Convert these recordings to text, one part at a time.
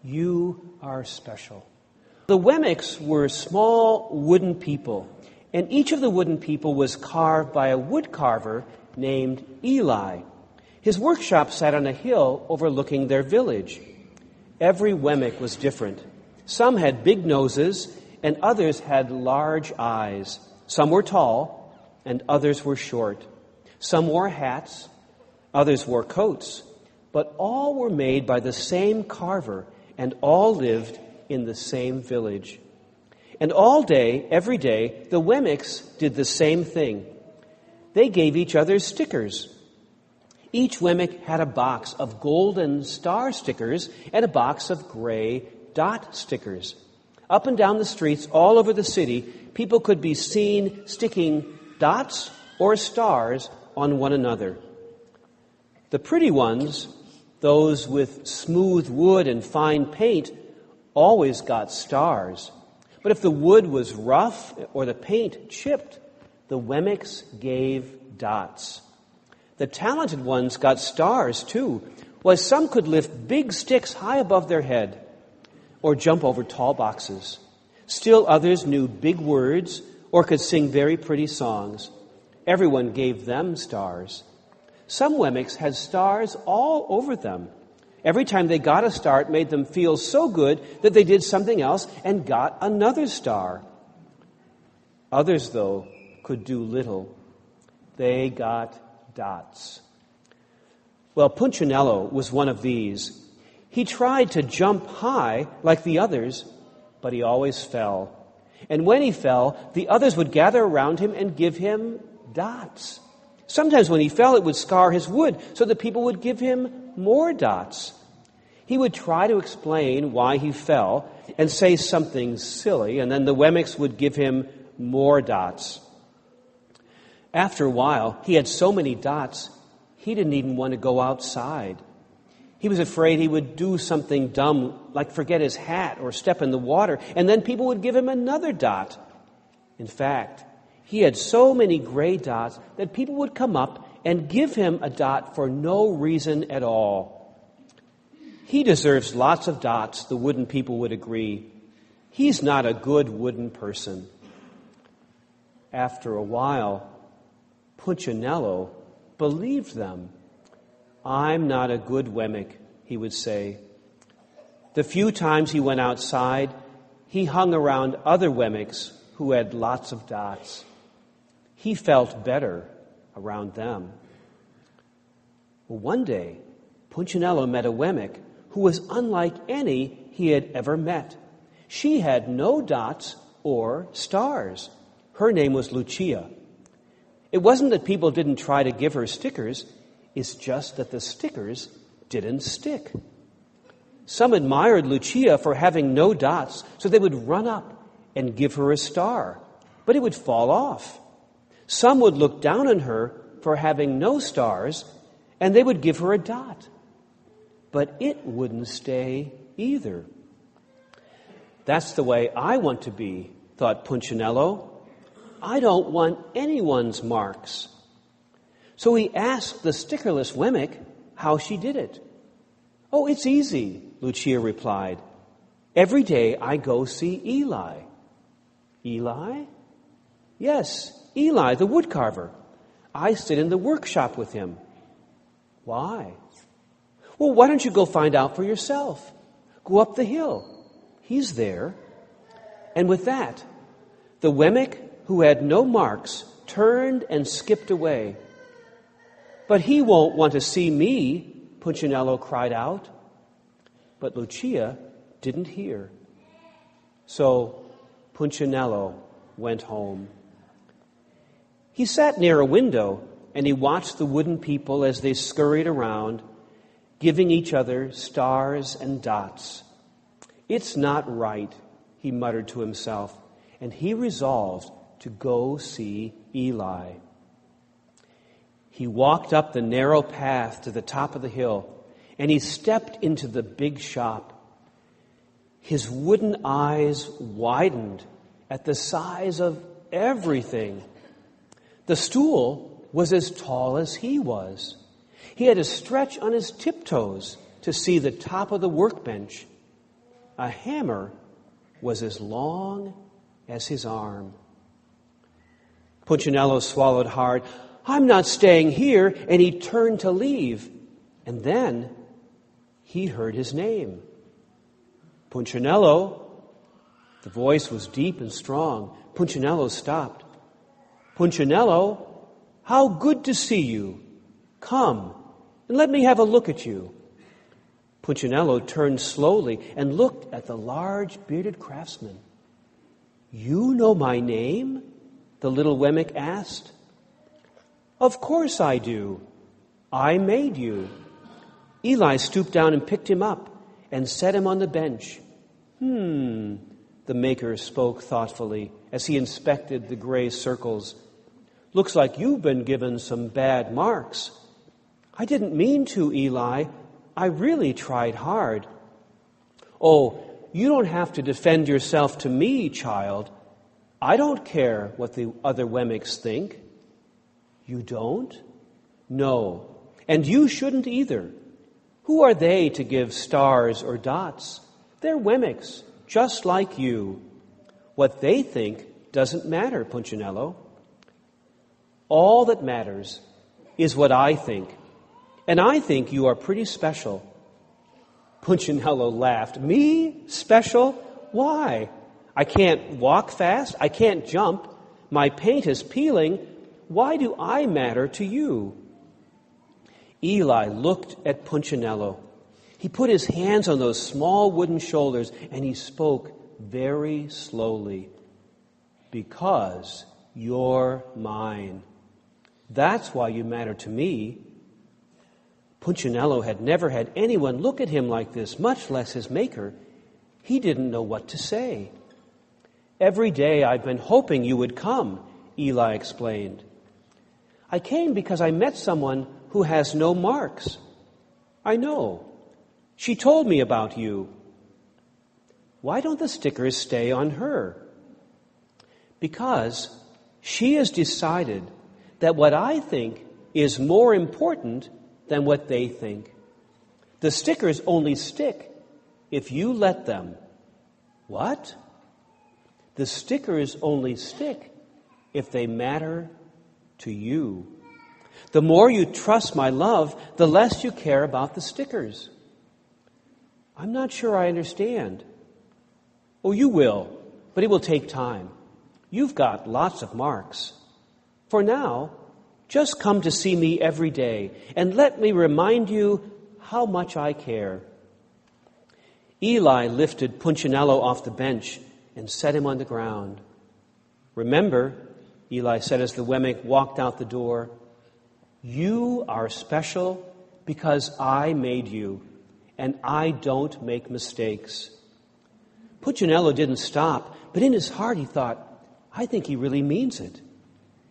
You are special. The Wemmicks were small wooden people, and each of the wooden people was carved by a wood carver named Eli. His workshop sat on a hill overlooking their village. Every Wemmick was different. Some had big noses, and others had large eyes. Some were tall, and others were short. Some wore hats, others wore coats, but all were made by the same carver, and all lived in the same village. And all day, every day, the Wemmicks did the same thing. They gave each other stickers. Each Wemmick had a box of golden star stickers and a box of gray dot stickers. Up and down the streets all over the city, people could be seen sticking dots or stars on one another. The pretty ones, those with smooth wood and fine paint, always got stars. But if the wood was rough or the paint chipped, the Wemmicks gave dots. The talented ones got stars, too, while some could lift big sticks high above their head or jump over tall boxes. Still others knew big words or could sing very pretty songs. Everyone gave them stars. Some Wemmicks had stars all over them. Every time they got a star, it made them feel so good that they did something else and got another star. Others, though, could do little. They got dots. Well, Punchinello was one of these. He tried to jump high like the others, but he always fell. And when he fell, the others would gather around him and give him dots. Sometimes when he fell, it would scar his wood, so that people would give him more dots. He would try to explain why he fell and say something silly, and then the Wemmicks would give him more dots. After a while, he had so many dots, he didn't even want to go outside. He was afraid he would do something dumb, like forget his hat or step in the water, and then people would give him another dot. In fact, he had so many gray dots that people would come up and give him a dot for no reason at all. He deserves lots of dots, the wooden people would agree. He's not a good wooden person. After a while, Punchinello believed them. I'm not a good Wemmick, he would say. The few times he went outside, he hung around other Wemmicks who had lots of dots. He felt better around them. Well, one day, Punchinello met a Wemmick who was unlike any he had ever met. She had no dots or stars. Her name was Lucia. It wasn't that people didn't try to give her stickers, it's just that the stickers didn't stick. Some admired Lucia for having no dots, so they would run up and give her a star, but it would fall off. Some would look down on her for having no stars, and they would give her a dot. But it wouldn't stay either. That's the way I want to be, thought Punchinello. I don't want anyone's marks. So he asked the stickerless Wemmick how she did it. Oh, it's easy, Lucia replied. Every day I go see Eli. Eli? Yes, Eli, the woodcarver. I sit in the workshop with him. Why? Well, why don't you go find out for yourself? Go up the hill. He's there. And with that, the Wemmick who had no marks turned and skipped away. But he won't want to see me, Punchinello cried out. But Lucia didn't hear. So Punchinello went home. He sat near a window and he watched the wooden people as they scurried around, giving each other stars and dots. It's not right, he muttered to himself, and he resolved to go see Eli. He walked up the narrow path to the top of the hill, and he stepped into the big shop. His wooden eyes widened at the size of everything. The stool was as tall as he was. He had to stretch on his tiptoes to see the top of the workbench. a hammer was as long as his arm. Punchinello swallowed hard. I'm not staying here, and he turned to leave. And then he heard his name. Punchinello. The voice was deep and strong. Punchinello stopped. Punchinello, how good to see you. Come, and let me have a look at you. Punchinello turned slowly and looked at the large bearded craftsman. You know my name? The little Wemmick asked. Of course I do. I made you. Eli stooped down and picked him up and set him on the bench. The maker spoke thoughtfully as he inspected the gray circles. Looks like you've been given some bad marks. I didn't mean to, Eli. I really tried hard. Oh, you don't have to defend yourself to me, child. I don't care what the other Wemmicks think. You don't? No. And you shouldn't either. Who are they to give stars or dots? They're Wemmicks, just like you. What they think doesn't matter, Punchinello. All that matters is what I think. And I think you are pretty special. Punchinello laughed. Me? Special? Why? I can't walk fast. I can't jump. My paint is peeling. Why do I matter to you? Eli looked at Punchinello. He put his hands on those small wooden shoulders and he spoke very slowly. Because you're mine. That's why you matter to me. Punchinello had never had anyone look at him like this, much less his maker. He didn't know what to say. Every day I've been hoping you would come, Eli explained. I came because I met someone who has no marks. I know. She told me about you. Why don't the stickers stay on her? Because she has decided that what I think is more important than what they think. The stickers only stick if you let them. What? The stickers only stick if they matter to you. The more you trust my love, the less you care about the stickers. I'm not sure I understand. Oh, you will, but it will take time. You've got lots of marks. For now, just come to see me every day and let me remind you how much I care. Eli lifted Punchinello off the bench and set him on the ground. Remember, Eli said as the Wemmick walked out the door, you are special because I made you, and I don't make mistakes. Punchinello didn't stop, but in his heart he thought, I think he really means it.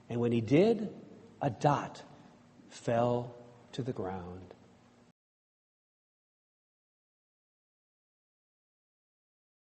And when he did, a dot fell to the ground.